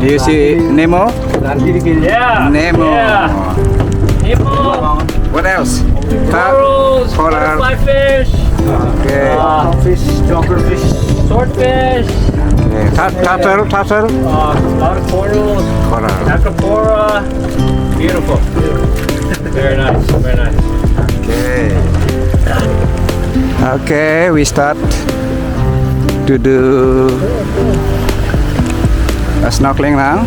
Do you see Nemo? Yeah. Nemo. Yeah. Nemo. What else? Corals. Coral. Butterfly fish. Okay. Fish, joggerfish. Swordfish. Okay. Turtle. A lot of corals. Coral. Acropora. Beautiful. Very nice. Very nice. Okay. Okay, we start to do a snorkeling now.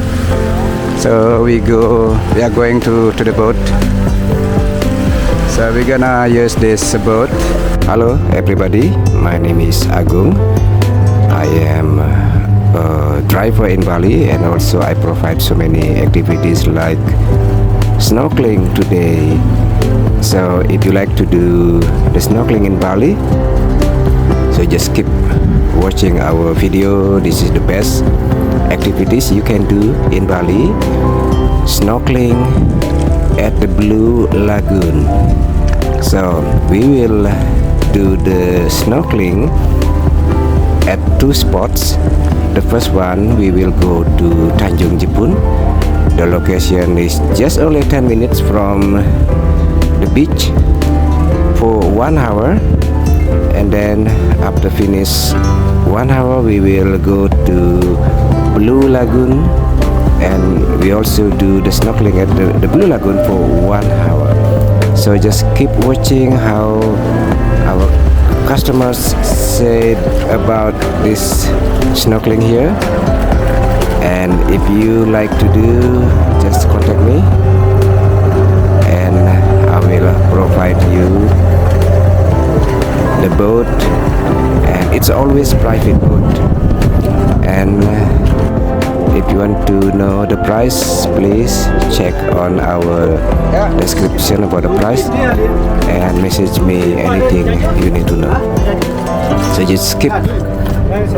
So we are going to the boat. So we're gonna use this boat. Hello everybody, my name is Agung. I am a driver in Bali, and also I provide so many activities like snorkeling today. So if you like to do the snorkeling in Bali, so just keep watching our video. This is the best activities you can do in Bali. Snorkeling at the Blue Lagoon. So we will do the snorkeling at two spots. The first one, we will go to Tanjung Jepun. The location is just only 10 minutes from the beach for 1 hour, and then after finish 1 hour we will go to Blue Lagoon, and we also do the snorkeling at the Blue Lagoon for 1 hour. So just keep watching how our customers said about this snorkeling here, and if you like to do, just contact me and I will provide you the boat, and it's always private boat. And if you want to know the price, please check on our description about the price and message me anything you need to know. So just keep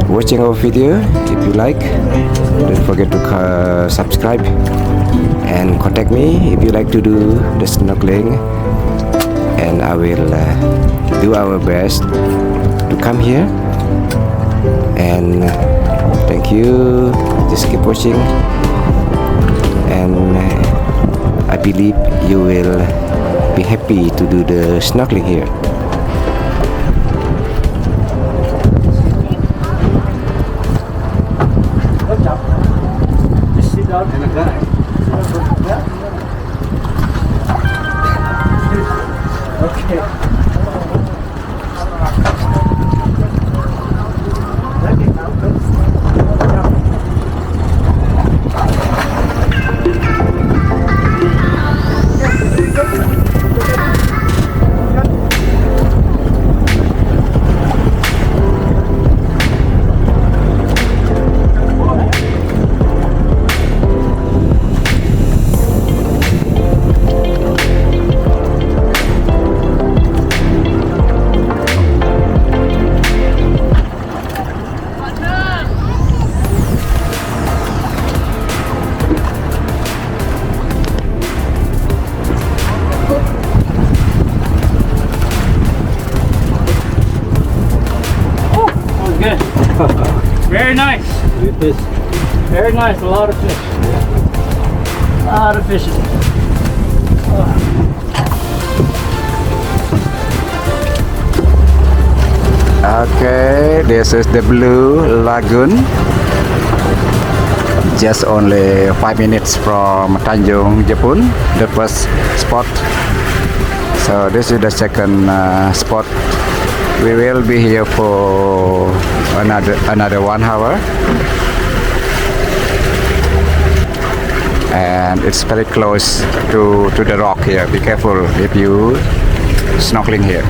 watching our video. If you like, don't forget to subscribe and contact me if you like to do the snorkeling, and I will do our best to come here. And thank you. Just keep watching, and I believe you will be happy to do the snorkeling here. Just sit down and again. Okay. Very nice. Very nice. A lot of fish. A lot of fishing. Okay, this is the Blue Lagoon. Just only 5 minutes from Tanjung Jepun, the first spot. So this is the second spot. We will be here for another 1 hour, and it's very close to the rock here. Be careful if you snorkeling here.